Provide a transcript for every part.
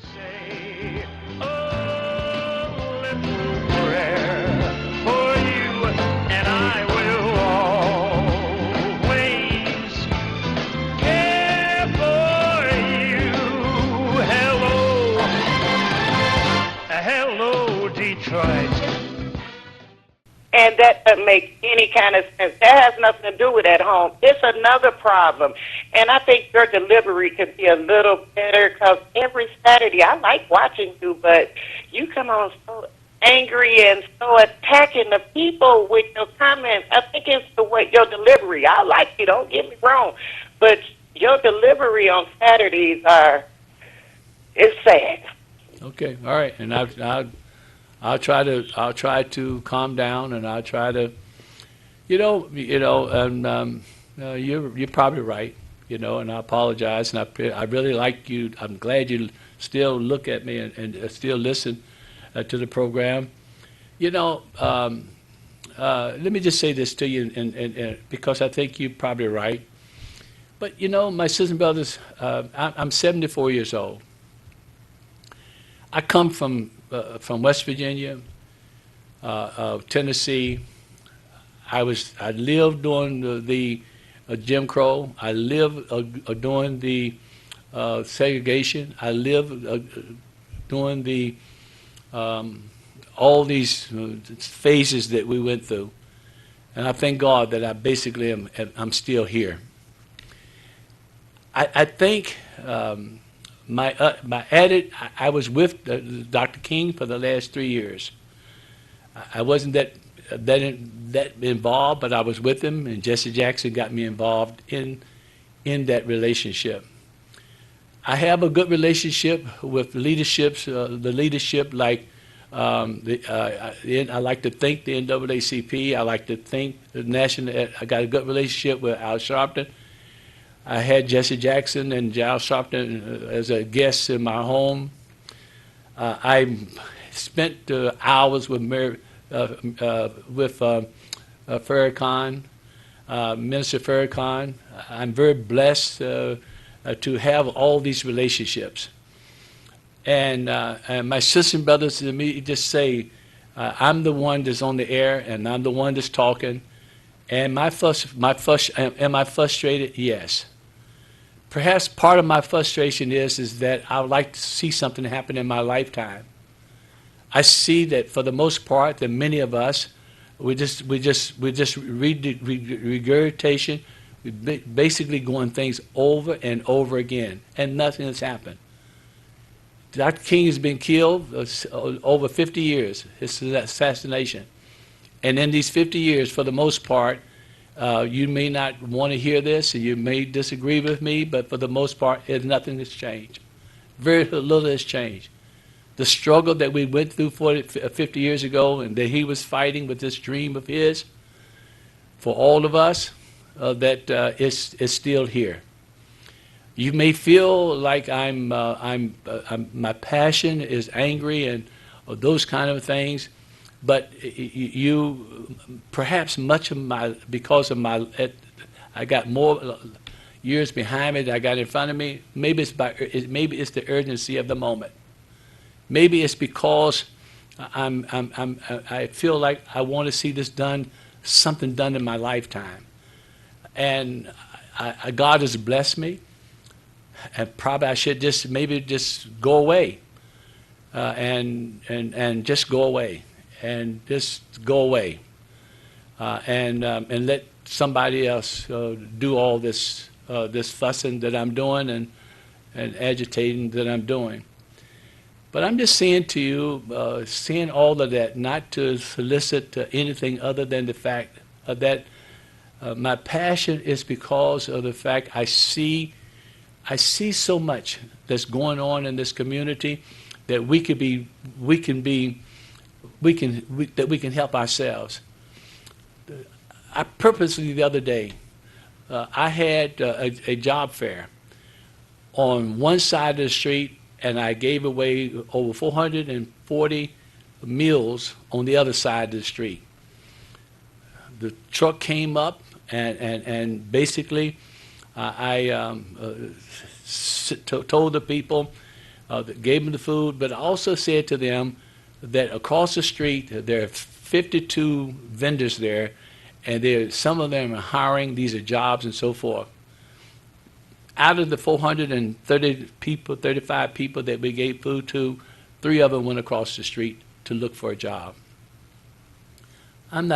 Say a little prayer for you, and I will always care for you. Hello, hello, Detroit. And that doesn't make any kind of sense. That has nothing to do with at home. It's another problem. And I think your delivery could be a little better because every Saturday, I like watching you, but you come on so angry and so attacking the people with your comments. I think it's the way your delivery. I like you, don't get me wrong, but your delivery on Saturdays is sad. Okay, all right, and I'll try to calm down, and I'll try to, and you're probably right, and I apologize, and I really like you. I'm glad you still look at me and still listen to the program. Let me just say this to you, and because I think you're probably right. But my sisters and brothers, I'm 74 years old. I come from West Virginia, Tennessee. I lived during the Jim Crow. I lived during the segregation. I lived during the all these phases that we went through, and I thank God that I basically I'm still here. I think. My edit, I was with Dr. King for the last 3 years. I wasn't that involved, but I was with him, and Jesse Jackson got me involved in that relationship. I have a good relationship with the leadership like I like to thank the NAACP. I like to thank the national. I got a good relationship with Al Sharpton. I had Jesse Jackson and Giles Sharpton as a guest in my home. I spent hours with Farrakhan, Minister Farrakhan. I'm very blessed to have all these relationships. And my sisters and brothers to me just say, I'm the one that's on the air, and I'm the one that's talking. And am I frustrated? Yes. Perhaps part of my frustration is that I would like to see something happen in my lifetime. I see that for the most part, that many of us, we just regurgitation, we basically going things over and over again, and nothing has happened. Dr. King has been killed over 50 years, his assassination. And in these 50 years, for the most part, you may not want to hear this, and you may disagree with me, but for the most part, nothing has changed. Very little has changed. The struggle that we went through 50 years ago and that he was fighting with this dream of his, for all of us, is still here. You may feel like my passion is angry and those kind of things. But you, perhaps much of because of I got more years behind me than I got in front of me. Maybe it's the urgency of the moment. Maybe it's because I feel like I want to see something done in my lifetime, and God has blessed me, and probably I should just go away, and just go away. And just go away, and let somebody else do all this fussing that I'm doing and agitating that I'm doing. But I'm just saying to you, saying all of that, not to solicit anything other than the fact that my passion is because of the fact I see so much that's going on in this community that we can help ourselves. I purposely the other day, I had a job fair on one side of the street, and I gave away over 440 meals on the other side of the street. The truck came up, and basically I told the people, that gave them the food, but I also said to them that across the street there are 52 vendors there, and some of them are hiring. These are jobs and so forth. Out of the 430 people, 35 people that we gave food to, 3 of them went across the street to look for a job. I'm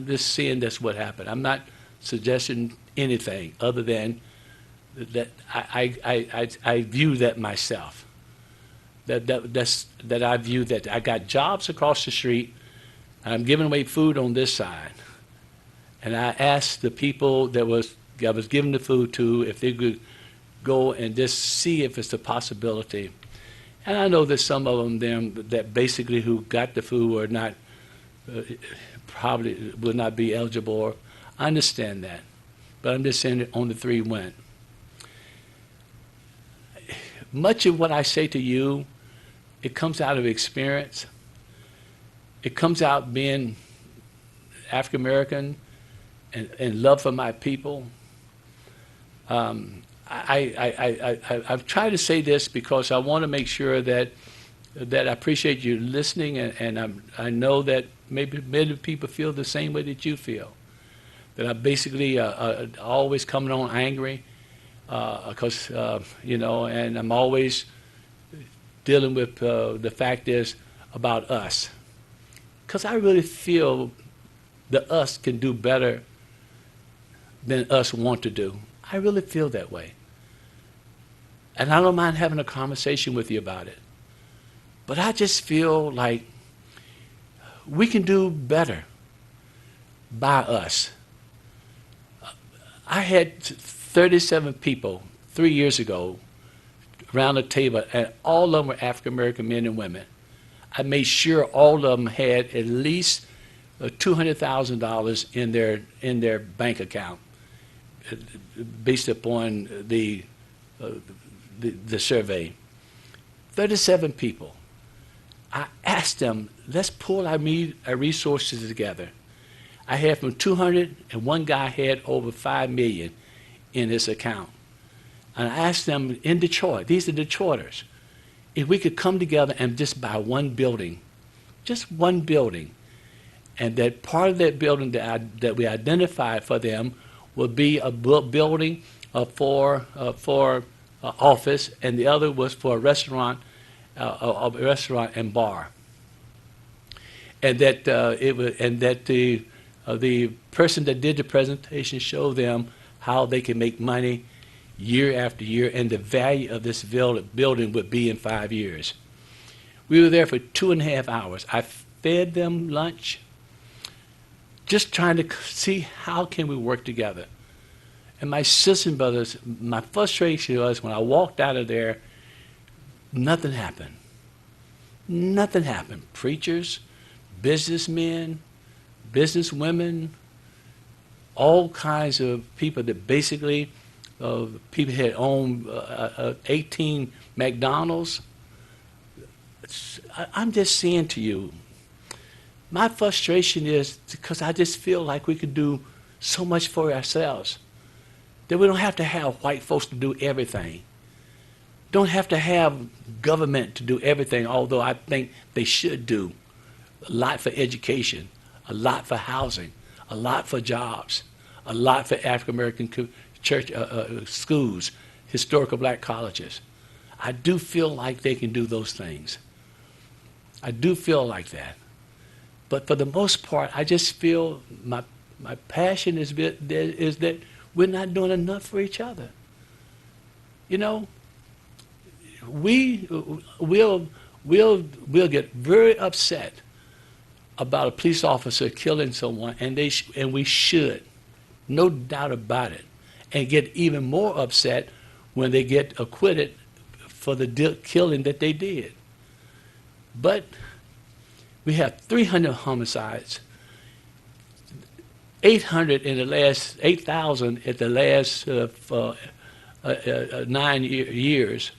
just saying that's what happened. I'm not suggesting anything other than that I view that myself. That I view that I got jobs across the street, and I'm giving away food on this side. And I asked the people that I was giving the food to if they could go and just see if it's a possibility. And I know that some of them that basically who got the food were not, probably will not be eligible. I understand that. But I'm just saying that only 3 went. Much of what I say to you, it comes out of experience. It comes out being African American and love for my people. I've tried to say this because I want to make sure that I appreciate you listening, and I know that maybe many people feel the same way that you feel. That I'm basically always coming on angry because, and I'm always dealing with the fact is about us. Because I really feel that us can do better than us want to do. I really feel that way. And I don't mind having a conversation with you about it. But I just feel like we can do better by us. I had 37 people 3 years ago around the table, and all of them were African American men and women. I made sure all of them had at least $200,000 in their bank account, based upon the survey. 37 people. I asked them, let's pull our resources together. I had from 200, and one guy had over 5 million in his account. And I asked them in Detroit, these are Detroiters, if we could come together and just buy one building, just one building, and that part of that building that we identified for them would be a building for office, and the other was for a restaurant and bar, and that the person that did the presentation showed them how they can make money year after year, and the value of this building would be in 5 years. We were there for 2.5 hours. I fed them lunch, just trying to see how can we work together. And my sisters and brothers, my frustration was when I walked out of there, nothing happened. Nothing happened. Preachers, businessmen, businesswomen, all kinds of people that basically, people had owned 18 McDonald's. I'm just saying to you, my frustration is because I just feel like we could do so much for ourselves, that we don't have to have white folks to do everything. Don't have to have government to do everything, although I think they should do a lot for education, a lot for housing, a lot for jobs, a lot for African American church schools, historical black colleges. I do feel like they can do those things. I do feel like that. But for the most part, I just feel my passion is that we're not doing enough for each other. You know, we'll get very upset about a police officer killing someone, and we should, no doubt about it, and get even more upset when they get acquitted for the killing that they did. But we have 300 homicides, 8,000 in the last 9 years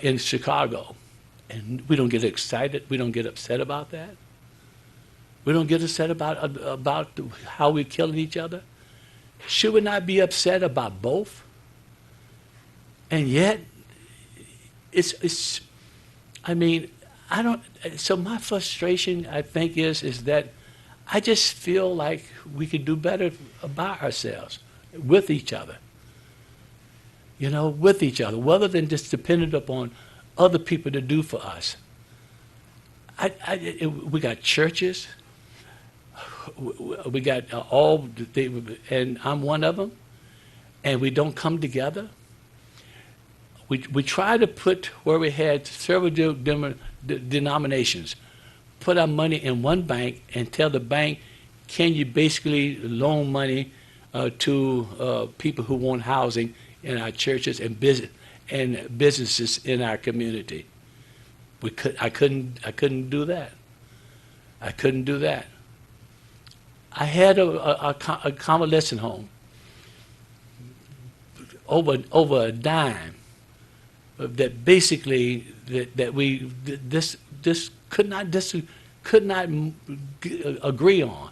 in Chicago, and we don't get excited. We don't get upset about that. We don't get upset about how we're killing each other. Should we not be upset about both? And yet, it's I mean, I don't. So my frustration, I think, is that I just feel like we could do better about ourselves, with each other. You know, with each other, rather than just dependent upon other people to do for us. We got churches. We got and I'm one of them, and we don't come together. We try to put where we had several denominations, put our money in one bank and tell the bank, can you basically loan money to people who want housing in our churches and businesses in our community. I couldn't do that. I couldn't do that. I had a convalescent home over a dime that basically this could not agree on.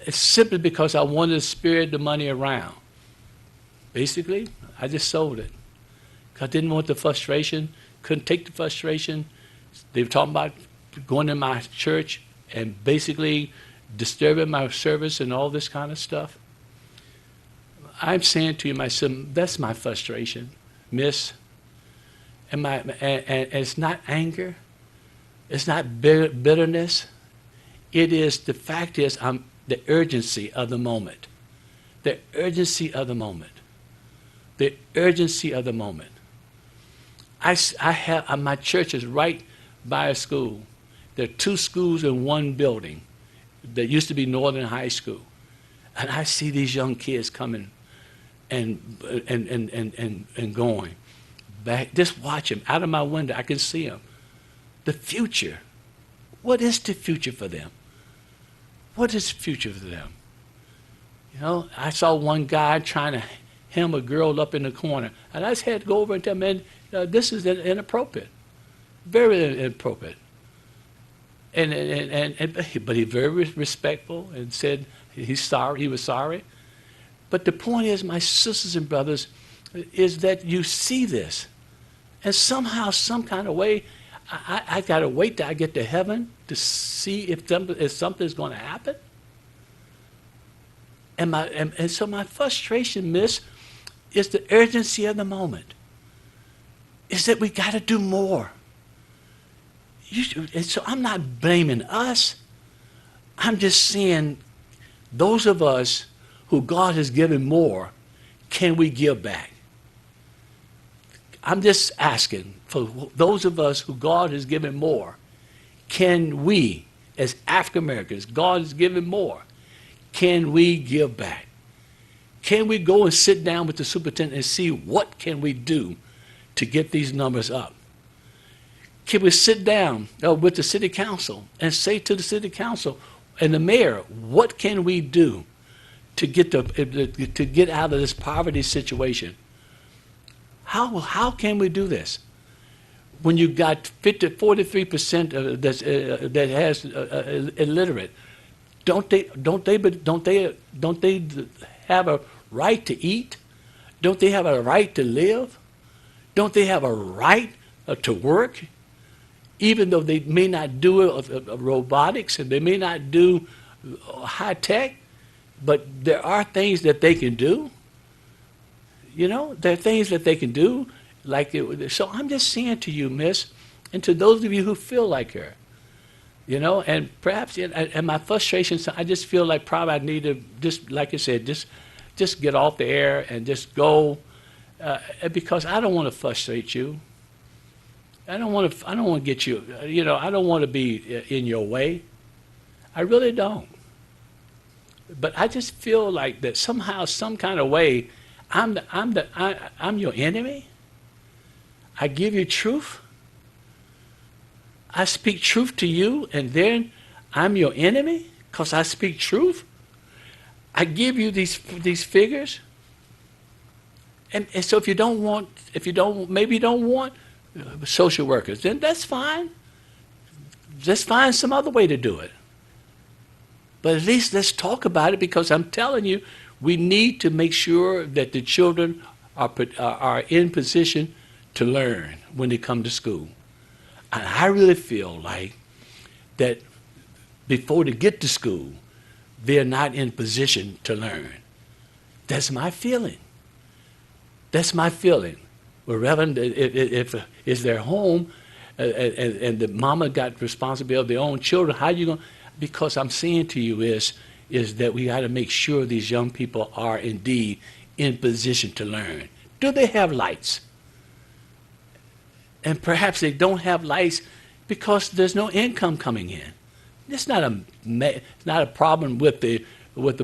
It's simply because I wanted to spirit the money around. Basically, I just sold it. I didn't want the frustration, couldn't take the frustration. They were talking about going in my church and basically disturbing my service and all this kind of stuff. I'm saying to you, my son, that's my frustration, miss. And it's not anger. It's not bitterness. It is, the fact is, the urgency of the moment. The urgency of the moment. The urgency of the moment. I have, my church is right by a school. There are two schools in one building. There used to be Northern High School. And I see these young kids coming and going back. Just watch them. Out of my window, I can see them. The future. What is the future for them? What is the future for them? You know, I saw one guy trying to hem a girl up in the corner. And I just had to go over and tell him, man, this is inappropriate. Very inappropriate. But he's very respectful and said he's sorry. He was sorry. But the point is, my sisters and brothers, is that you see this. And somehow, some kind of way, I got to wait till I get to heaven to see if something's going to happen. And so my frustration, miss, is the urgency of the moment. Is that we got to do more. And so I'm not blaming us. I'm just saying those of us who God has given more, can we give back? I'm just asking for those of us who God has given more, can we, as African Americans, God has given more, can we give back? Can we go and sit down with the superintendent and see what can we do to get these numbers up? Can we sit down with the city council and say to the city council and the mayor, what can we do to get out of this poverty situation? How can we do this? When you got 43% that has illiterate, don't they have a right to eat? Don't they have a right to live? Don't they have a right to work? Even though they may not do robotics and they may not do high tech, but there are things that they can do. You know, there are things that they can do. So I'm just saying to you, miss, and to those of you who feel like her, you know, and perhaps, and my frustration, I just feel like probably I need to just, like I said, just get off the air and just go, because I don't want to frustrate you. I don't want to get you, you know, I don't want to be in your way. I really don't. But I just feel like that somehow, some kind of way, I'm your enemy. I give you truth. I speak truth to you, and then I'm your enemy because I speak truth. I give you these figures, and so if you don't want social workers, then that's fine. Just find some other way to do it. But at least let's talk about it, because I'm telling you, we need to make sure that the children are in position to learn when they come to school. And I really feel like that before they get to school, they're not in position to learn. That's my feeling. That's my feeling. Well, Reverend, if it's their home and the mama got responsibility of their own children, how you going? Because I'm saying to you is that we got to make sure these young people are indeed in position to learn. Do they have lights? And perhaps they don't have lights because there's no income coming in. It's not a problem with the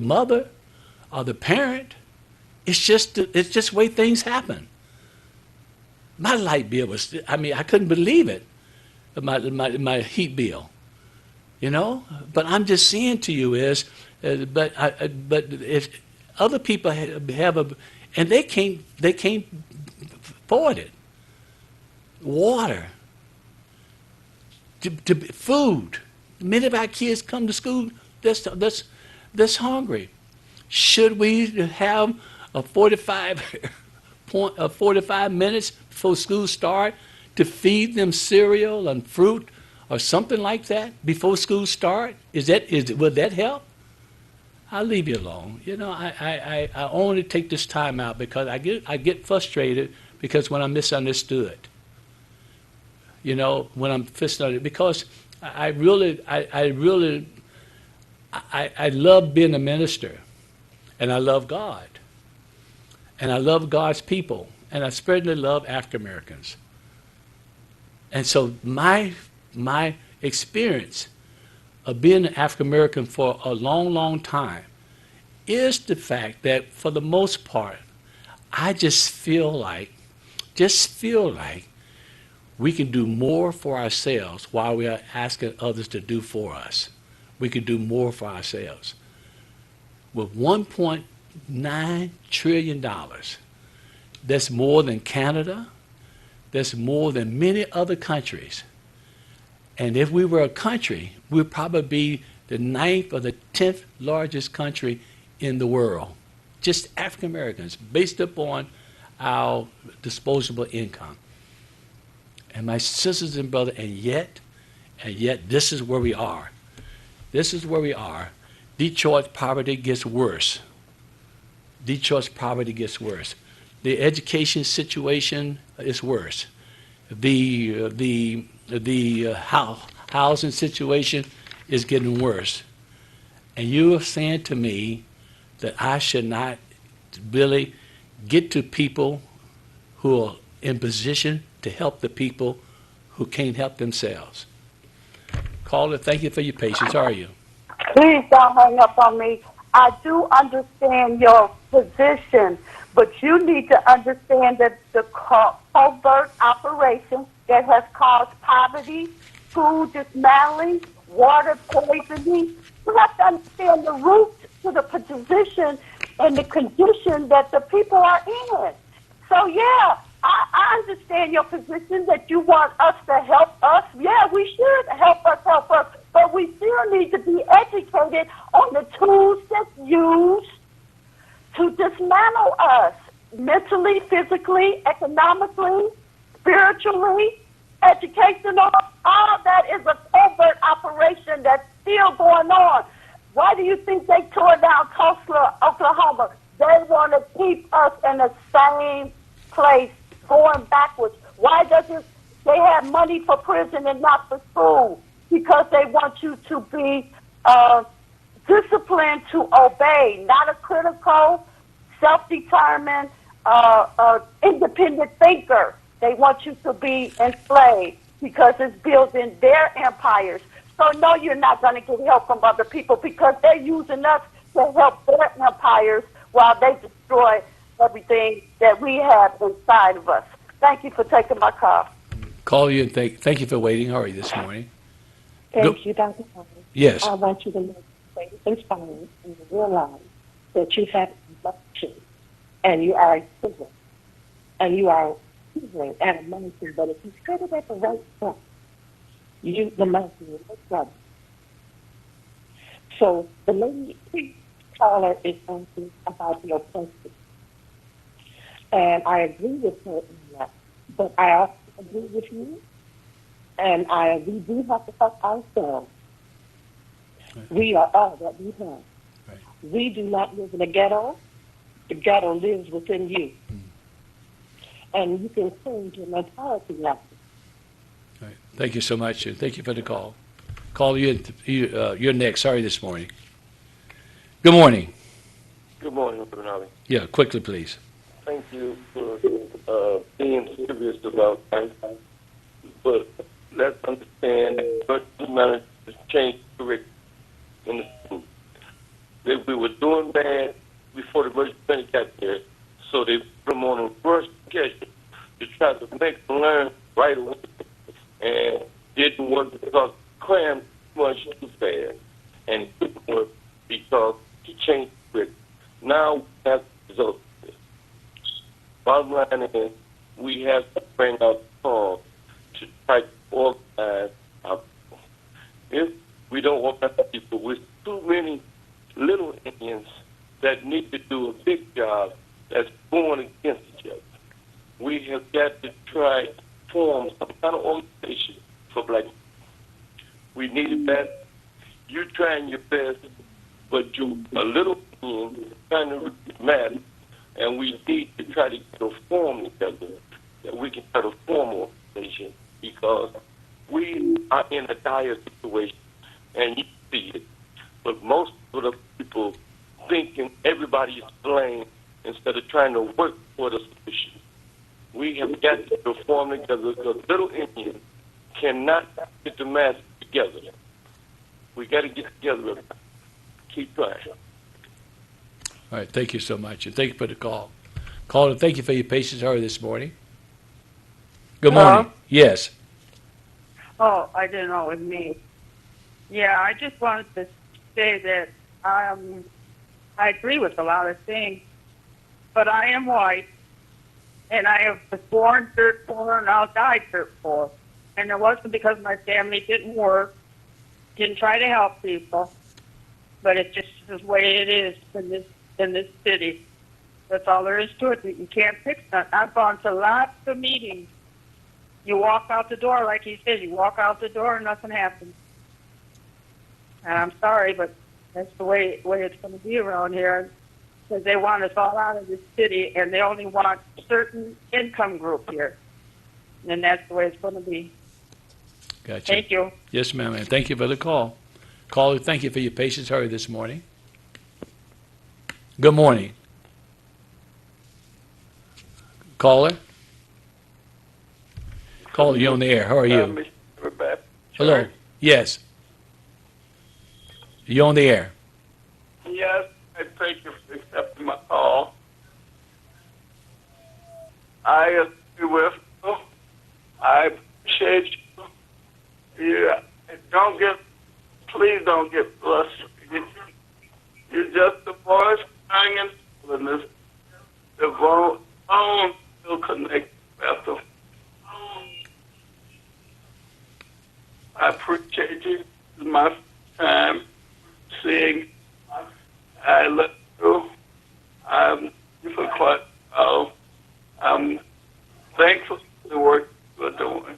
mother or the parent. It's just the way things happen. My light bill was, I couldn't believe it. My heat bill, But I'm just saying to you but if other people have and they can't afford it. Water, to food. Many of our kids come to school that's hungry. Should we have a 45 minutes before school start to feed them cereal and fruit or something like that before school start? Would that help? I'll leave you alone. I only take this time out because I get frustrated because when I'm misunderstood. When I'm frustrated because I love being a minister, and I love God, and I love God's people, and I certainly love African Americans. And so my experience of being an African American for a long, long time is the fact that for the most part, I just feel like we can do more for ourselves while we are asking others to do for us. We can do more for ourselves. With $1.9 trillion, that's more than Canada, that's more than many other countries. And if we were a country, we'd probably be the 9th or the 10th largest country in the world. Just African Americans, based upon our disposable income. And my sisters and brothers, and yet, this is where we are. This is where we are. Detroit's poverty gets worse. Detroit's poverty gets worse. The education situation is worse. The housing situation is getting worse. And you are saying to me that I should not really get to people who are in position to help the people who can't help themselves. Caller, thank you for your patience. How are you? Please don't hang up on me. I do understand your position, but you need to understand that the covert operation that has caused poverty, food dismantling, water poisoning, you have to understand the roots to the position and the condition that the people are in. So, yeah, I understand your position that you want us to help us. Yeah, we should help us. But we still need to be educated on the tools that's used to dismantle us mentally, physically, economically, spiritually, educational. All that is a covert operation that's still going on. Why do you think they tore down Tulsa, Oklahoma? They want to keep us in the same place, going backwards. Why doesn't they have money for prison and not for school? Because they want you to be disciplined to obey, not a critical, self-determined, independent thinker. They want you to be enslaved because it's building their empires. So no, you're not going to get help from other people because they're using us to help their empires while they destroy everything that we have inside of us. Thank you for taking my call. Call you and thank you for waiting. How are you this morning? Thank you, Dr. Holley. Yes. I want you to know inspired and realize that you have emotion and you are a citizen and you are citizen at a mountain, but if you set it at the right point, the mountain will look up. So the lady caller is asking about your question. And I agree with her in that. But I also agree with you And we do have to help ourselves. We are all that we have. Right. We do not live in a ghetto. The ghetto lives within you. And you can change your mentality like this. All right. Thank you so much, and thank you for the call. Call you're next. Sorry this morning. Good morning. Good morning, Rev Holley. Yeah, quickly, please. Thank you for being serious about that. But let's understand that managed to change the curriculum in the school. That we were doing bad before the Virginia got there, so they put them on a first schedule to try to make them learn right away, and didn't work because crammed too much too fast, and it didn't work because he changed the curriculum. Now we have the result of this. Bottom line is, we have to bring out songs to try to organize our people. If we don't organize people with too many little Indians that need to do a big job that's going against each other, we have got to try to form some kind of organization for black people. We need it bad. You're trying your best, but you a little trying to matter, and we need to try to get a form together that we can try to form an organization, because we are in a dire situation, and you see it. But most of the people thinking everybody is blamed instead of trying to work for the solution. We have got to form together, because little Indians cannot get the mass together. We got to get together. Keep trying. All right, thank you so much, and thank you for the call. Caller, thank you for your patience. How are you this morning? Good morning. Hello? Yes. Oh, I didn't know it was me. Yeah, I just wanted to say that I agree with a lot of things, but I am white, and I was born dirt poor, and I'll die dirt poor. And it wasn't because my family didn't work, didn't try to help people, but it's just the way it is in this city. That's all there is to it. You can't fix that. I've gone to lots of meetings. You walk out the door, like he said, you walk out the door and nothing happens. And I'm sorry, but that's the way it's going to be around here, because they want us all out of this city, and they only want a certain income group here. And that's the way it's going to be. Gotcha. Thank you. Yes, ma'am, and thank you for the call. Caller, thank you for your patience. How are you this morning? Good morning. Caller? Caller, you're on the air. How are you? Rebecca. Hello. Yes. You're on the air. Yes, I thank you for accepting my call. I agree with you. I appreciate you. Yeah, please don't get frustrated. You're just the voice crying in the wilderness. The phone will connect better. I appreciate you. This is my first time seeing. I love you. I'm for quite well. I'm thankful for the work you're doing.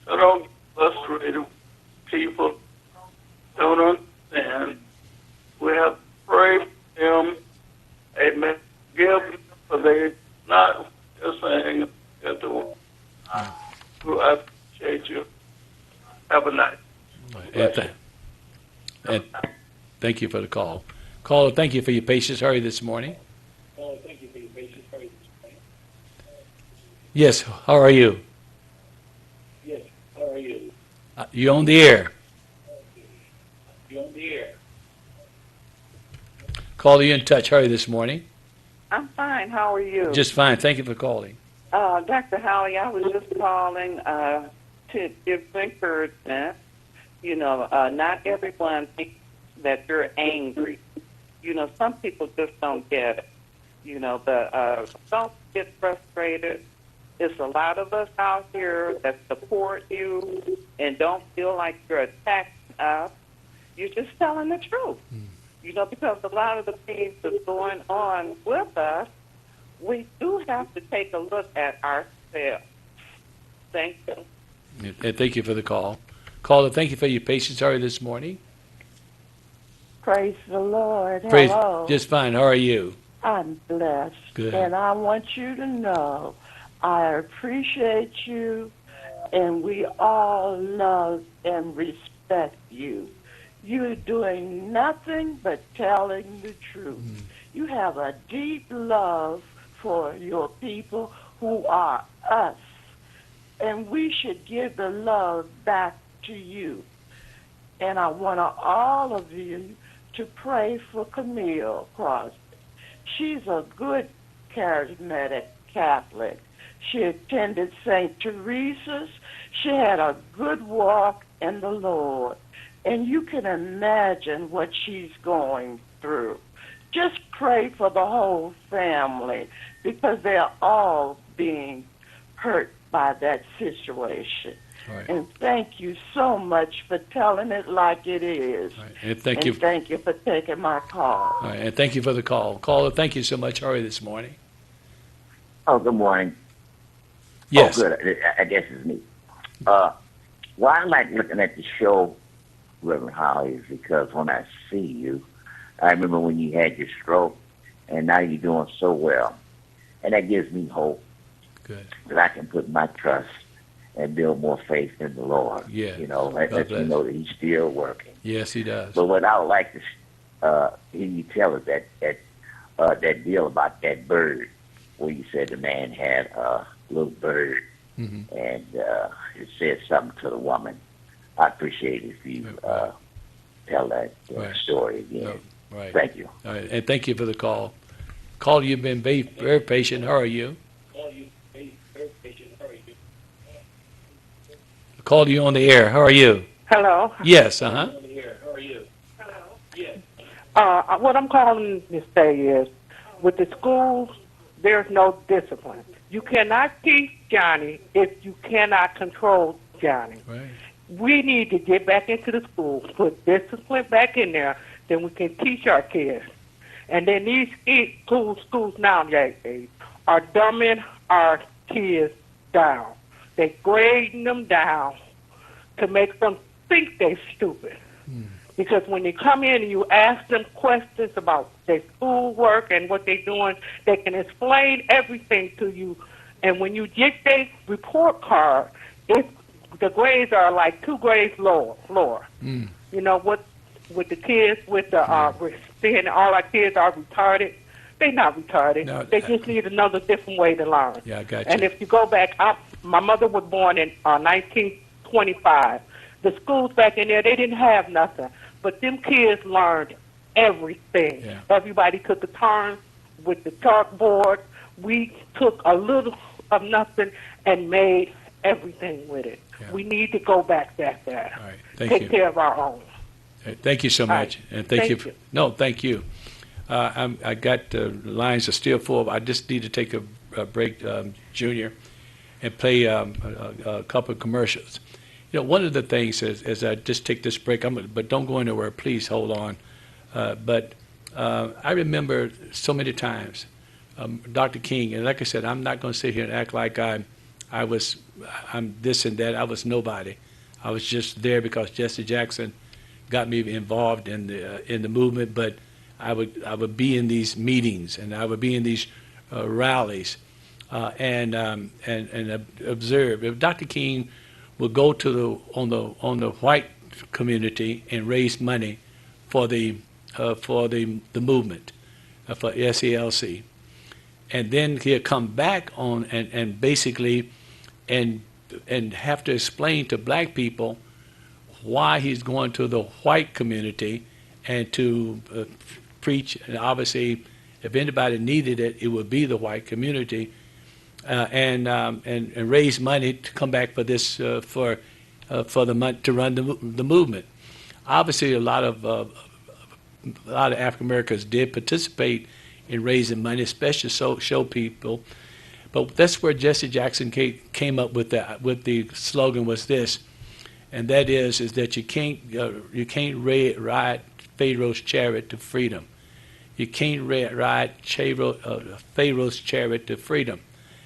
So don't get frustrated. People don't understand. We have to pray for them. Amen. Give them, for they're not just saying they're doing. So I appreciate you. Have a night. And thank you for the call. Caller, thank you for your patience. How are you this morning? Caller, thank you for your patience. How are you this morning? Yes, how are you? Yes, how are you? You're on the air. You're on the air. Caller, you in touch. How are you this morning? I'm fine. How are you? Just fine. Thank you for calling. Dr. Holley, I was just calling to give encouragement. You know, not everyone thinks that you're angry. You know, some people just don't get it. You know, but don't get frustrated. There's a lot of us out here that support you and don't feel like you're attacking us. You're just telling the truth. You know, because a lot of the things that's going on with us, we do have to take a look at ourselves. Thank you. And thank you for the call. Caller, thank you for your patience early this morning. Praise the Lord. Praise, Hello. just fine. How are you? I'm blessed. Good. And I want you to know I appreciate you, and we all love and respect you. You're doing nothing but telling the truth. You have a deep love for your people who are us, and we should give the love back to you. And I want all of you to pray for Camille Crosby. She's a good charismatic Catholic. She attended St. Teresa's. She had a good walk in the Lord. And you can imagine what she's going through. Just pray for the whole family because they're all being hurt by that situation. Right. And thank you so much for telling it like it is. Right. And thank you. Thank you for taking my call. All right. And thank you for the call. Caller, thank you so much. How are you this morning? Oh, good morning. Yes. Oh, good. I guess it's me. Why I like looking at the show, Reverend Holley, is because when I see you, I remember when you had your stroke, and now you're doing so well. And that gives me hope Good. that I can put my trust and build more faith in the Lord. Yeah. You know, God let you bless. know that He's still working. Yes, he does. But what I would like to hear you tell us that deal about that bird, where you said the man had a little bird, and it said something to the woman. I appreciate it if you tell that Right. story again. No, right. Thank you. All right. And thank you for the call. Caller, you've been very, very patient. How are you? Caller, you on the air. How are you? Hello. Yes. Uh-huh. What I'm calling to say is, with the schools, there's no discipline. You cannot teach Johnny if you cannot control Johnny. Right. We need to get back into the schools, put discipline back in there, then we can teach our kids. And then these schools nowadays are dumbing our kids down. They grading them down to make them think they're stupid. Because when they come in and you ask them questions about their schoolwork and what they're doing, they can explain everything to you. And when you get their report card, the grades are like 2 grades lower. You know, what with the kids, with the saying all our kids are retarded. They're not retarded. No, they just need another different way to learn. Yeah, I got you. And if you go back, my mother was born in 1925. The schools back in there, they didn't have nothing. But them kids learned everything. Yeah. Everybody took a turn with the chalkboard. We took a little of nothing and made everything with it. Yeah. We need to go back that there. All right. Thank Take you. care of our own. Thank you so much. Right. And thank you. Thank you. No, thank you. I got lines are still full. I just need to take a break, Junior, and play a couple of commercials. You know, one of the things is, as I just take this break, but don't go anywhere. Please hold on. But I remember so many times, Dr. King, and like I said, I'm not going to sit here and act like I'm this and that. I was nobody. I was just there because Jesse Jackson got me involved in the movement. But I would be in these meetings and I would be in these rallies and observe. If Dr. King would go to on the white community and raise money for the movement for SELC, and then he'll come back on and basically and have to explain to black people why he's going to the white community and to preach. And obviously, if anybody needed it, it would be the white community. And raise money to come back for this for the month to run the movement. Obviously, a lot of African Americans did participate in raising money, especially show people. But that's where Jesse Jackson came up with that. With the slogan was this, and that is that you can't ride Pharaoh's chariot to freedom. You can't ride Pharaoh's chariot to freedom.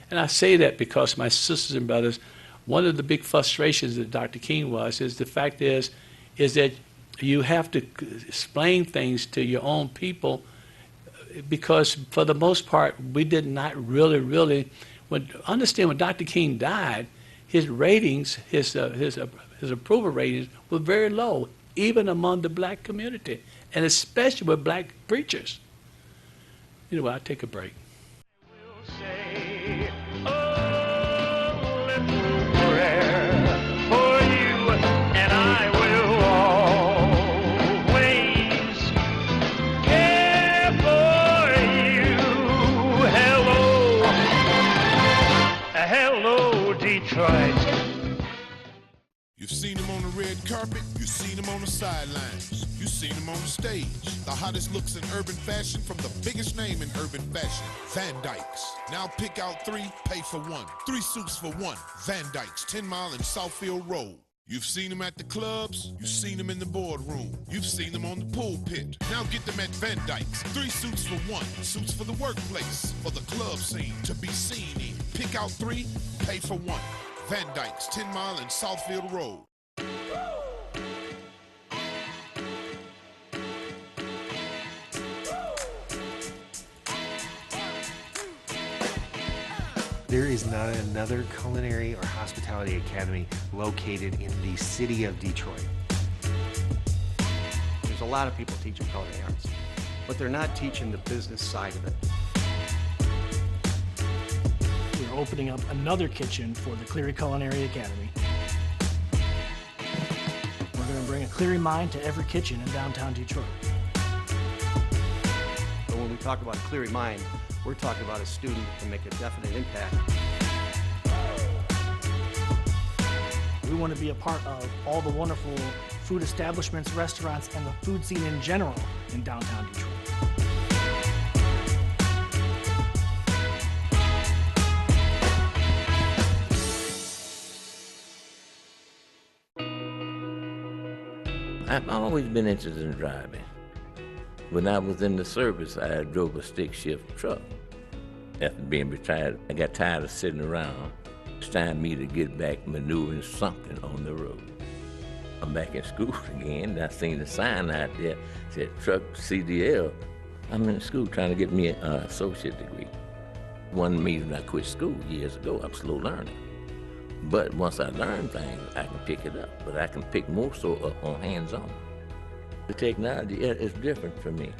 And I say that because my sisters and brothers one of the big frustrations of Dr. King is the fact is that you have to explain things to your own people, because for the most part, we did not really, understand when Dr. King died, his ratings, his approval ratings were very low, even among the black community, and especially with black preachers. Anyway, I'll take a break. Say a little prayer for you, and I will always care for you. Hello, Detroit. You've seen him on the red carpet, you've seen him on the sidelines, you've seen him on the stage. The hottest looks in urban fashion from the biggest name in urban fashion, Van Dykes. Now pick out 3, pay for 1. 3 suits for 1. Van Dykes, 10 Mile and Southfield Road. You've seen him at the clubs, you've seen him in the boardroom, you've seen him on the pulpit. Now get them at Van Dykes. 3 suits for 1. Suits for the workplace, for the club scene, to be seen in. Pick out 3, pay for 1. Van Dykes, 10 Mile and Southfield Road. There is not another culinary or hospitality academy located in the city of Detroit. There's a lot of people teaching culinary arts, but they're not teaching the business side of it. We're opening up another kitchen for the Cleary Culinary Academy. We're going to bring a Cleary mind to every kitchen in downtown Detroit. But when we talk about a Cleary mind, we're talking about a student that can make a definite impact. We want to be a part of all the wonderful food establishments, restaurants, and the food scene in general in downtown Detroit. I've always been interested in driving. When I was in the service, I drove a stick shift truck. After being retired, I got tired of sitting around. It's time for me to get back maneuvering something on the road. I'm back in school again, and I seen the sign out there, said truck CDL. I'm in school trying to get me an associate degree. One reason I quit school years ago, I'm slow learning. But once I learn things, I can pick it up, but I can pick more so up on hands-on. The technology is different for me.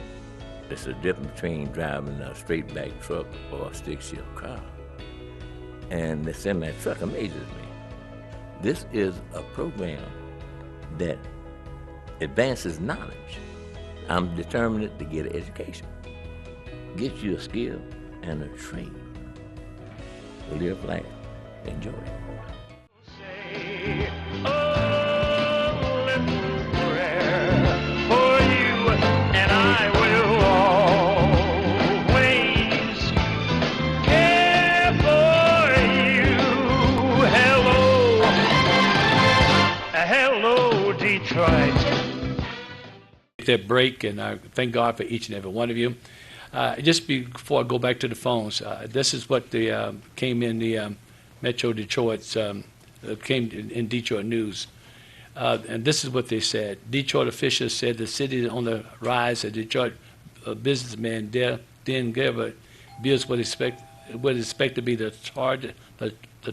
It's the difference between driving a straight back truck or a stick shift car. And the semi-truck amazes me. This is a program that advances knowledge. I'm determined to get an education, get you a skill and a trade. Live life, enjoy it. Say a little prayer for you, and I will always care for you. Hello, Detroit. That break, and I thank God for each and every one of you. Just before I go back to the phones, this is what came in the Metro Detroit's came in Detroit News. And this is what they said. Detroit officials said the city is on the rise. A Detroit businessman, Dan Gerber, builds what is expected to be the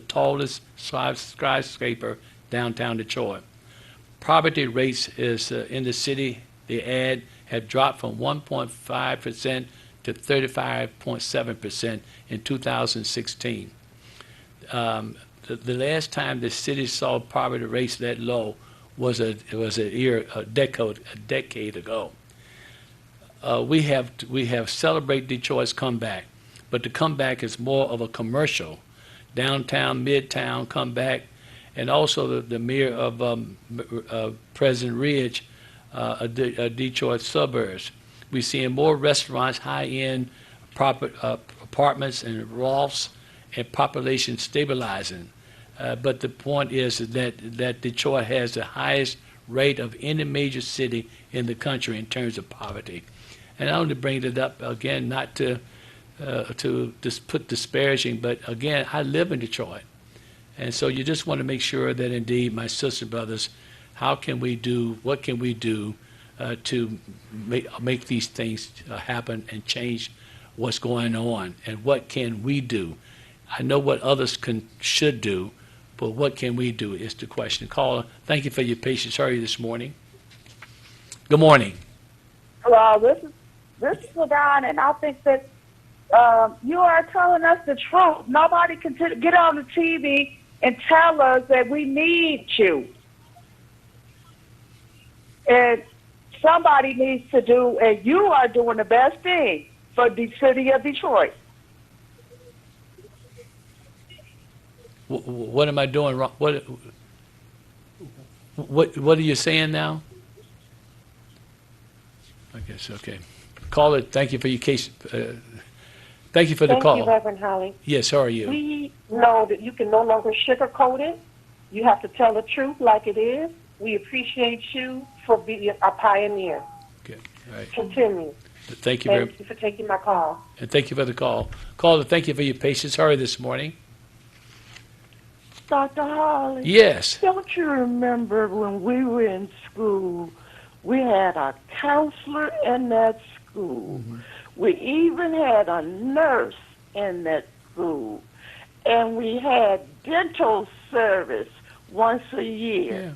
tallest skyscraper downtown Detroit. Poverty rates is in the city, the ad, have dropped from 1.5% to 35.7% in 2016. The last time the city saw poverty rates that low was a decade ago. We have celebrate Detroit's comeback, but the comeback is more of a commercial, downtown, midtown comeback, and also the mayor of President Ridge, Detroit suburbs. We're seeing more restaurants, high-end apartments and lofts, and population stabilizing. But the point is that Detroit has the highest rate of any major city in the country in terms of poverty. And I only bring it up again, not to just put disparaging, but again, I live in Detroit. And so you just want to make sure that indeed, my sisters and brothers, what can we do to make these things happen and change what's going on? And what can we do? I know what others should do, but what can we do is the question. Caller, thank you for your patience. How are you this morning? Good morning. Well, this is LaDon, and I think that you are telling us the truth. Nobody can get on the TV and tell us that we need you. And somebody needs to do, and you are doing the best thing for the city of Detroit. What am I doing wrong? What are you saying now? I guess, okay. Caller, thank you for your case. Thank you for the call. Thank you, Reverend Holley. Yes, how are you? We know that you can no longer sugarcoat it. You have to tell the truth like it is. We appreciate you for being a pioneer. Okay, all right. Continue. Thank you very much. Thank you for taking my call. And thank you for the call. Caller, thank you for your patience. How are you this morning? Dr. Holley. Yes. Don't you remember when we were in school, we had a counselor in that school. Mm-hmm. We even had a nurse in that school. And we had dental service once a year.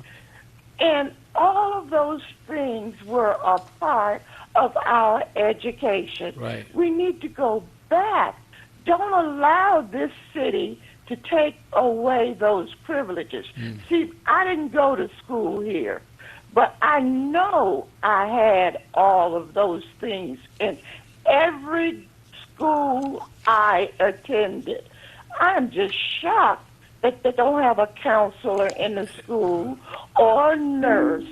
Yeah. And all of those things were a part of our education. Right. We need to go back. Don't allow this city to take away those privileges. See, I didn't go to school here, but I know I had all of those things in every school I attended. I'm just shocked that they don't have a counselor in the school or a nurse,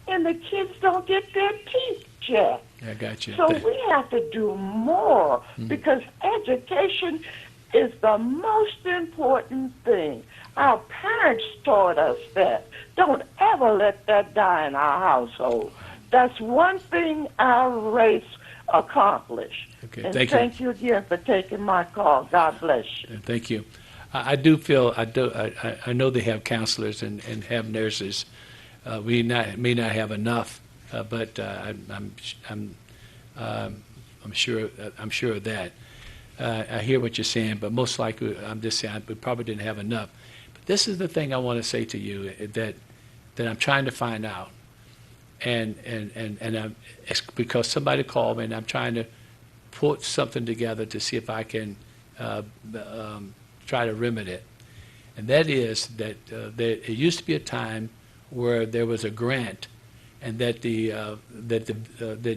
and the kids don't get their teeth checked. I got you. So we have to do more because education is the most important thing. Our parents taught us that. Don't ever let that die in our household. That's one thing our race accomplished. Okay, and thank you. you again for taking my call. God bless you. Thank you. I do feel I know they have counselors and have nurses. We may not have enough, but I'm sure of that. I hear what you're saying, but most likely I'm just saying we probably didn't have enough. But this is the thing I want to say to you that I'm trying to find out, and it's because somebody called me and I'm trying to put something together to see if I can try to remedy it, and that is that it used to be a time where there was a grant, and that the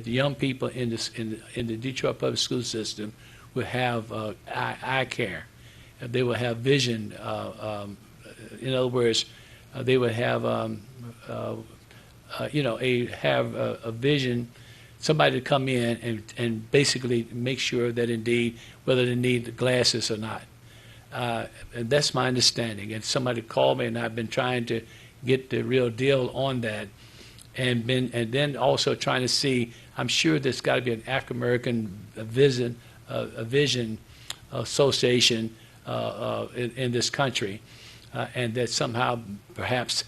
young people in the Detroit public school system would have eye care. They would have vision. In other words, they would have a vision. Somebody to come in and basically make sure that indeed whether they need the glasses or not. And that's my understanding. And somebody called me, and I've been trying to get the real deal on that, and then also trying to see. I'm sure there's got to be an African American vision association in this country, and that somehow perhaps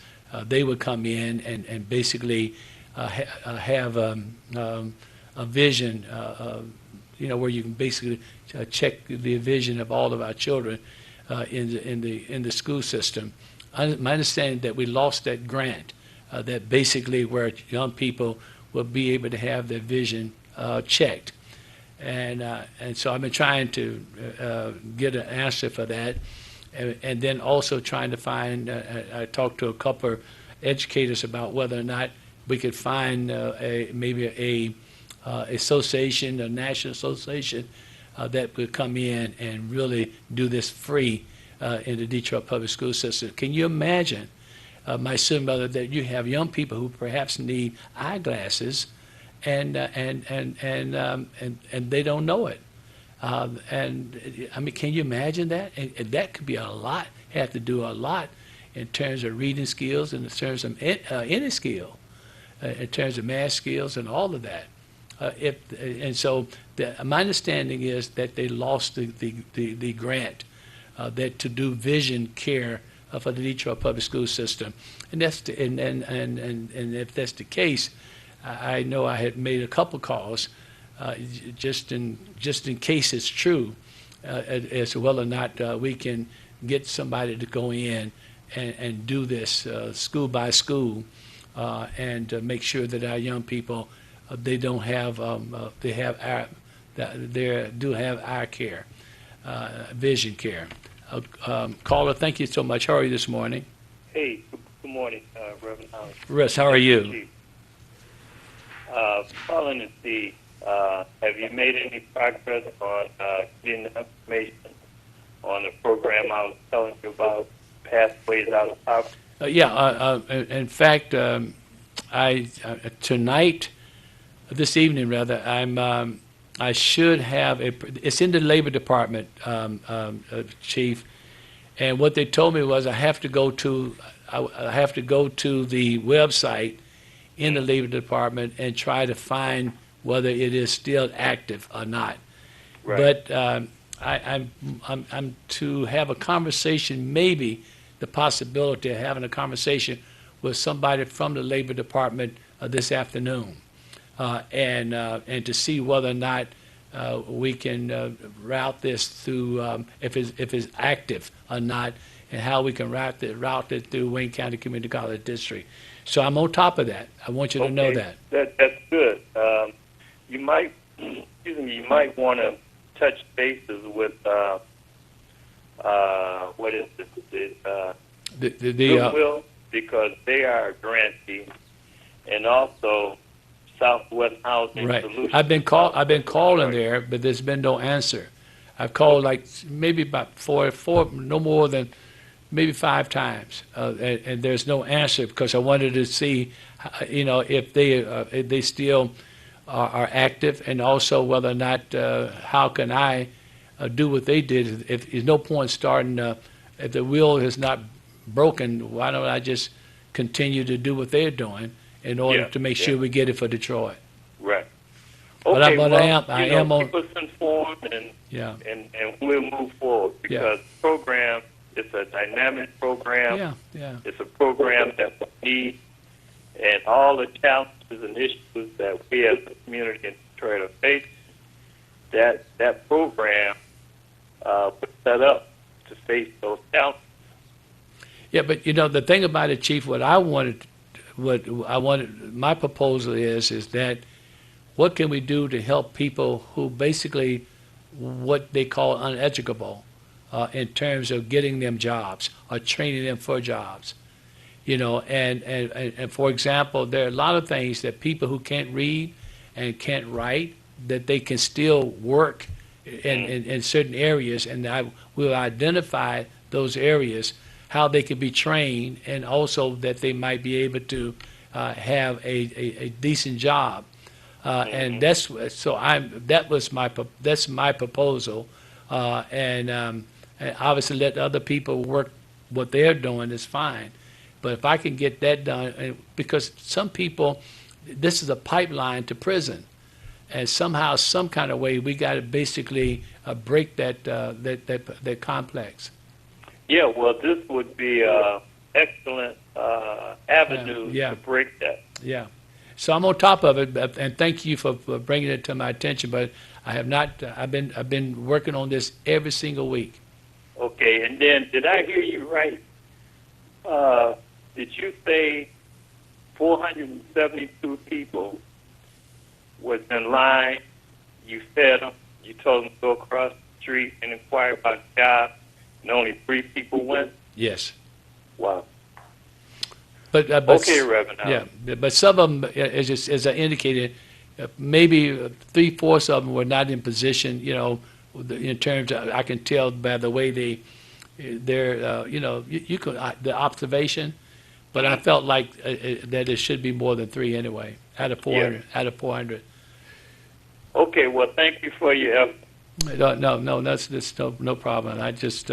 they would come in and basically have a vision, where you can basically check the vision of all of our children in the school system. My understanding that we lost that grant, that basically where young people will be able to have their vision checked. And so I've been trying to get an answer for that, and then also trying to find. I talked to a couple of educators about whether or not we could find maybe a association, a national association that would come in and really do this free in the Detroit public school system. Can you imagine, my son, mother, that you have young people who perhaps need eyeglasses, and they don't know it. And I mean, can you imagine that? And that could be a lot. Have to do a lot in terms of reading skills, and in terms of any skill, in terms of math skills, and all of that. So my understanding is that they lost the grant that to do vision care for the Detroit public school system. And that's and if that's the case, I know I had made a couple calls just in case it's true as to whether or not we can get somebody to go in and do this school by school and make sure that our young people they don't have they have our they do have our care, vision care. Caller, thank you so much. How are you this morning? Hey, good morning, Rev Holley. Russ, how are you? Calling to see, have you made any progress on getting the information on the program I was telling you about, Pathways Out of Poverty? In fact, I tonight, this evening rather, I should have it's in the Labor Department, Chief, and what they told me was I have to go to the website in the Labor Department and try to find whether it is still active or not. Right. But I'm to have a conversation, maybe the possibility of having a conversation with somebody from the Labor Department this afternoon, and to see whether or not we can route this through if it's active or not, and how we can route it through Wayne County Community College District. So I'm on top of that. I want you to know that. That's good. You might, you might want to touch bases with what is it? Goodwill, because they are a grantee, and also Southwest Housing Right. Solutions. I've been calling there, but there's been no answer. I've called like maybe about four, no more than maybe 5 times, and there's no answer because I wanted to see, if they still are active, and also whether or not how can I do what they did. If there's no point starting, if the wheel is not broken, why don't I just continue to do what they're doing in order to make sure we get it for Detroit? Right. But Okay, I am on. Keep us informed, and we'll move forward because the program is a dynamic program. Yeah. It's a program that we need, and all the challenges and issues that we as a community in Detroit are facing, that program was set up to face those challenges. Yeah, but the thing about it, Chief, my proposal is that what can we do to help people who basically what they call uneducable in terms of getting them jobs or training them for jobs, and for example, there are a lot of things that people who can't read and can't write that they can still work in certain areas, and I will identify those areas, how they can be trained, and also that they might be able to have a decent job, and that's my proposal, and obviously let other people work what they're doing is fine, but if I can get that done, because some people, this is a pipeline to prison, and somehow, some kind of way, we got to basically break that complex. Yeah, well, this would be an excellent avenue to break that. Yeah. So I'm on top of it, and thank you for bringing it to my attention. But I have not. I've been working on this every single week. Okay, and then did I hear you right? Did you say 472 people was in line? You fed them. You told them to go across the street and inquire about a job, and only 3 people went? Yes. Wow. But okay, Reverend. Yeah, but some of them, as I indicated, maybe 3/4 of them were not in position. In terms of, I can tell by the way they're. You could the observation, but I felt like that it should be more than 3 anyway, out of 400. Yeah. Out of 400. Okay. Well, thank you for your effort. No, that's no problem. I just.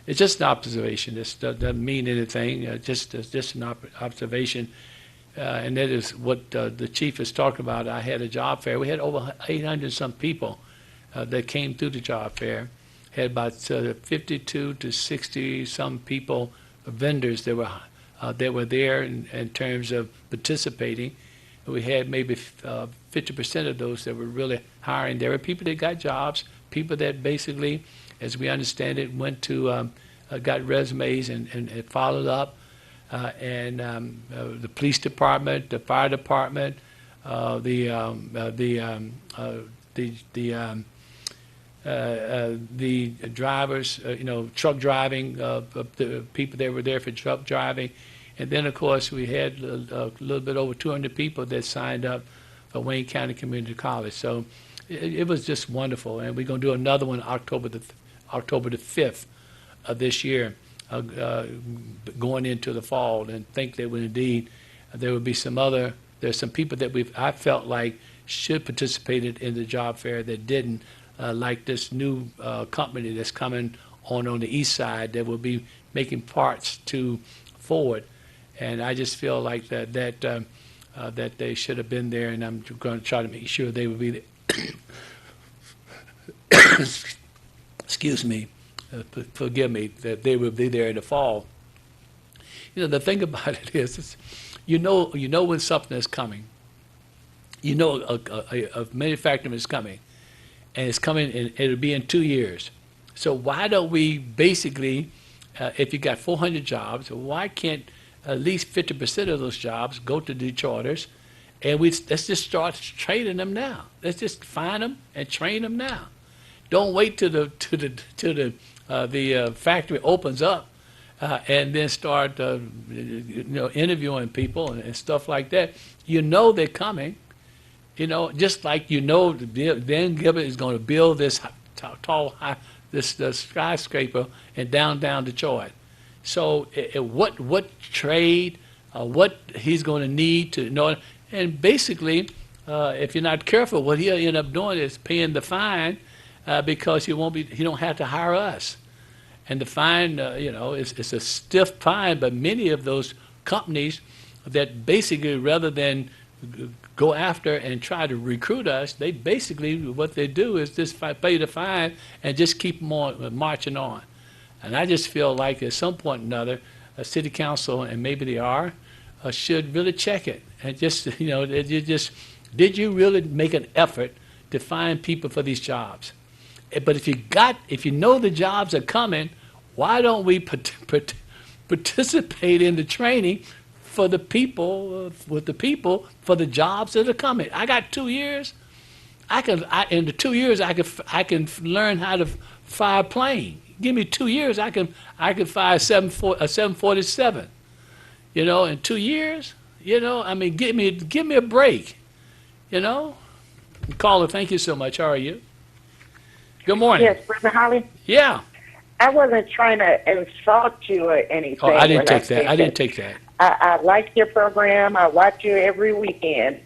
It's just an observation. This doesn't mean anything. Just an observation, and that is what the chief is talking about. I had a job fair. We had over 800 some people that came through the job fair. Had about 52 to 60 some people vendors that were there in terms of participating. We had maybe 50% of those that were really hiring. There were people that got jobs, people that basically, as we understand it, went to got resumes and followed up. The police department, the fire department, the drivers, truck driving, the people that were there for truck driving. And then, of course, we had a little bit over 200 people that signed up for Wayne County Community College. So it was just wonderful. And we're going to do another one October the 5th of this year, going into the fall, and think that indeed there will be there's some people that I felt like should participate in the job fair that didn't, like this new company that's coming on the east side that will be making parts to Ford. And I just feel like that they should have been there, and I'm going to try to make sure they will be there. Excuse me, forgive me, that they will be there in the fall. The thing about it is you know when something is coming. You know a manufacturing is coming, and it's coming, and it'll be in 2 years. So why don't we basically, if you got 400 jobs, why can't at least 50% of those jobs go to Detroiters, and let's just start training them now. Let's just find them and train them now. Don't wait till the factory opens up and then start interviewing people and stuff like that. They're coming. Just like Dan Gilbert is going to build this tall, this skyscraper in downtown Detroit. So what trade, what he's going to need to know, and basically, if you're not careful, what he'll end up doing is paying the fine because he don't have to hire us. And the fine, it's a stiff fine, but many of those companies that basically, rather than go after and try to recruit us, they basically, what they do is just pay the fine and just keep them on marching on. And I just feel like at some point or another, a city council, and maybe they are, should really check it. And just, did you really make an effort to find people for these jobs? But if you know the jobs are coming, why don't we participate in the training for the people, for the jobs that are coming? I got 2 years. In the 2 years, I can learn how to fly a plane. Give me 2 years, I can fly a 747. In 2 years, give me a break. Caller, thank you so much. How are you? Good morning. Yes, Brother Holley. Yeah. I wasn't trying to insult you or anything. Oh, I didn't take that. I like your program. I watch you every weekend.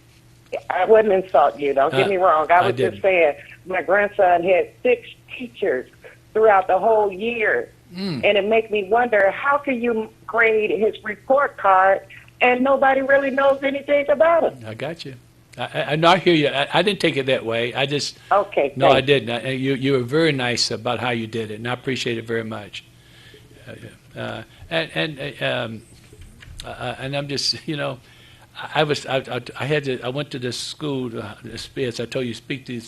I wouldn't insult you. Don't get me wrong. I was just saying my grandson had 6 teachers throughout the whole year. And it makes me wonder, how can you grade his report card and nobody really knows anything about him? I got you. I hear you. I didn't take it that way. I just... Okay, no, I didn't. You were very nice about how you did it, and I appreciate it very much. And I'm just, I went to this school, as I told you, speak to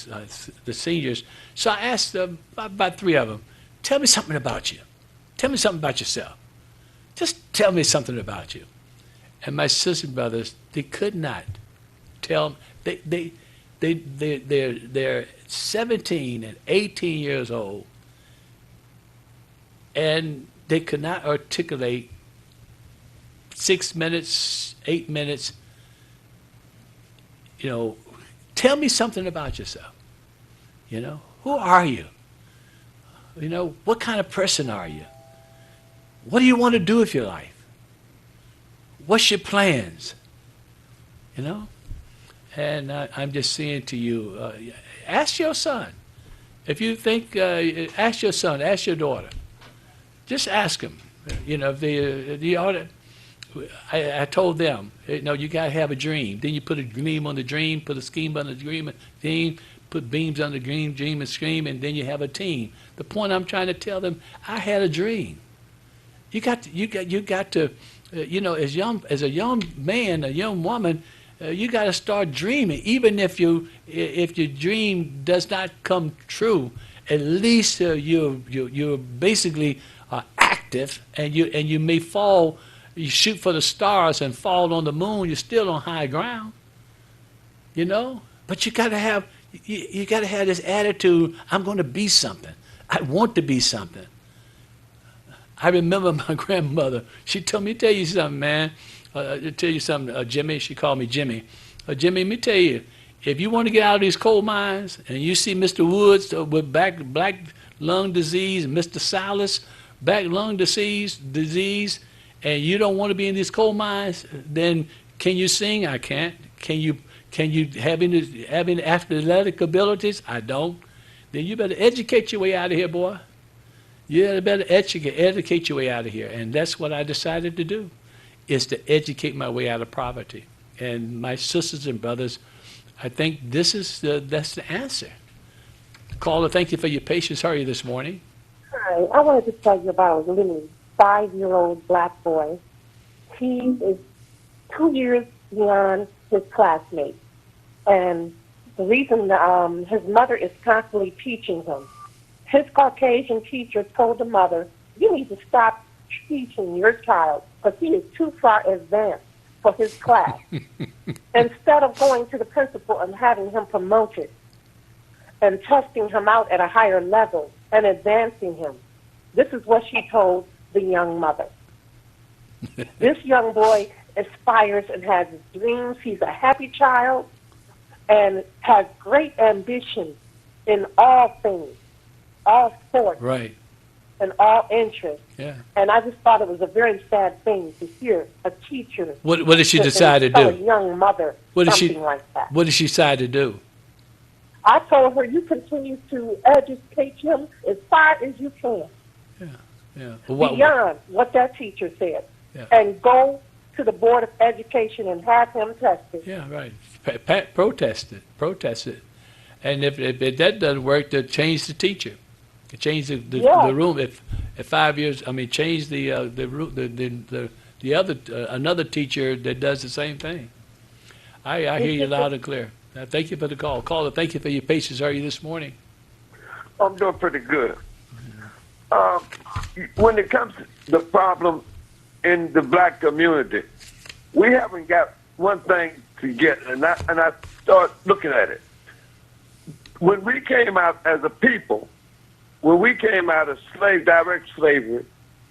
the seniors. So I asked about 3 of them, tell me something about you. Tell me something about yourself. Just tell me something about you. And my sister and brothers, they could not tell. They're 17 and 18 years old, and they could not articulate 6 minutes, 8 minutes. Tell me something about yourself. Who are you? What kind of person are you? What do you want to do with your life? What's your plans? And I'm just saying to you, ask your son. If you think, ask your son, ask your daughter. Just ask them. If they ought to. I told them, you got to have a dream. Then you put a dream on the dream, put a scheme on the dream, put beams on the dream and scheme, and then you have a team. The point I'm trying to tell them, I had a dream. You got to, as a young man, a young woman, you got to start dreaming. Even if your dream does not come true, at least you're basically active, and you may fall. You shoot for the stars and fall on the moon. You're still on high ground. But you got to have this attitude. I'm going to be something. I want to be something. I remember my grandmother. She told me, tell you something, man. Tell you something, Jimmy. She called me Jimmy. Jimmy, let me tell you, if you want to get out of these coal mines and you see Mr. Woods with black lung disease, Mr. Silas, black lung disease, and you don't want to be in these coal mines, then can you sing? I can't. Can you have any athletic abilities? I don't. Then you better educate your way out of here, boy. You better educate your way out of here. And that's what I decided to do, is to educate my way out of poverty. And my sisters and brothers, I think that's the answer. Caller, thank you for your patience. How are you this morning? Hi, I wanted to tell you about a little 5-year-old black boy. He is 2 years beyond his classmates. And the reason his mother is constantly teaching him. His Caucasian teacher told the mother, you need to stop teaching your child because he is too far advanced for his class. Instead of going to the principal and having him promoted and testing him out at a higher level and advancing him, this is what she told the young mother. This young boy aspires and has dreams. He's a happy child and has great ambition in all things, all sports, right, and all interests. Yeah. And I just thought it was a very sad thing to hear a teacher. What did she decide to tell do? a young mother something like that. What did she decide to do? I told her, you continue to educate him as far as you can, Yeah. beyond what that teacher said, Yeah. and go to the Board of Education and have him tested. Yeah, right. Protest it. And if that doesn't work, to change the teacher. Change the room. If 5 years, change the other another teacher that does the same thing. I hear you loud and clear. Thank you for the call. Caller, thank you for your patience. How are you this morning? I'm doing pretty good. When it comes to the problem in the black community, we haven't got one thing together, and I start looking at it. When we came out as a people, when we came out of direct slavery,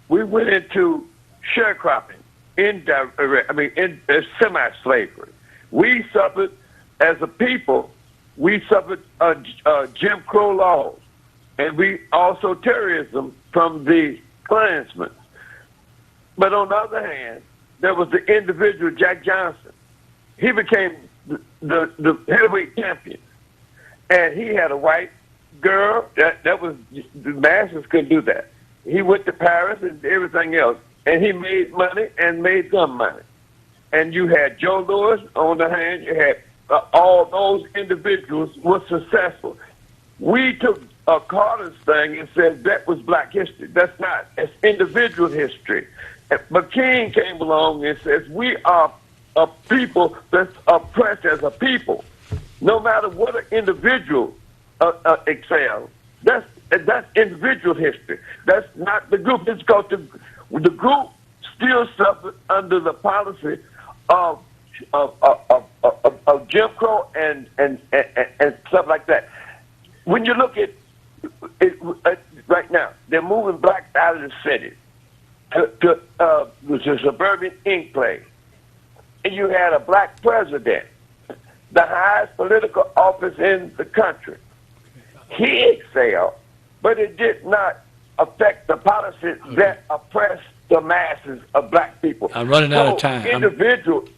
we went into sharecropping, semi-slavery. We suffered, as a people, we suffered Jim Crow laws, and we also terrorism from the Klansmen. But on the other hand, there was the individual, Jack Johnson. He became the heavyweight champion, and he had a white girl. That was, the masses couldn't do that. He went to Paris and everything else, and he made money and made some money. And you had Joe Louis on the hand. You had all those individuals were successful. We took Carter's thing and said that was black history. That's not. It's individual history. But King came along and says we are a people that's oppressed as a people. No matter what an individual excels, that's individual history. That's not the group. It's called the group still suffered under the policy of Jim Crow and stuff like that. When you look at it, right now, they're moving blacks out of the city to the suburban enclave. And you had a black president, the highest political office in the country. He excelled, but it did not affect the policies that oppressed the masses of black people. I'm running out of time. Individuals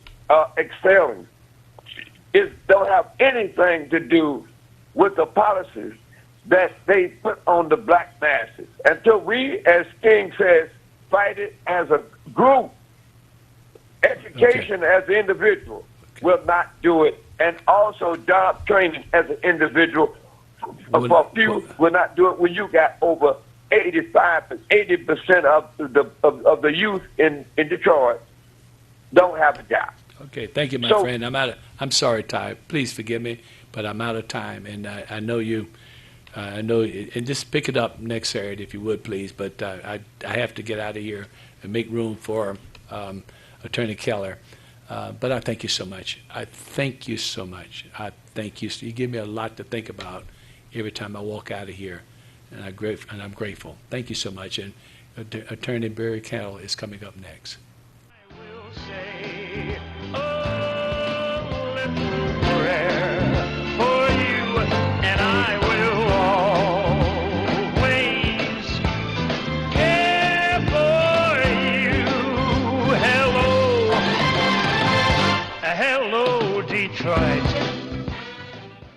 excelling don't have anything to do with the policies that they put on the black masses. Until we, as King says, fight it as a group, education as an individual will not do it, and also job training as an individual for a few will not do it when you got over 80% of the youth in Detroit don't have a job. Okay, thank you, my So- friend. I'm sorry, Ty. Please forgive me, but I'm out of time, and I know you. I know, and just pick it up next Saturday if you would, please. But I have to get out of here and make room for Attorney Keller. But I thank you so much. I thank you so much. I thank you. You give me a lot to think about every time I walk out of here, and I'm grateful. Thank you so much. And Attorney Barry Kettle is coming up next. will say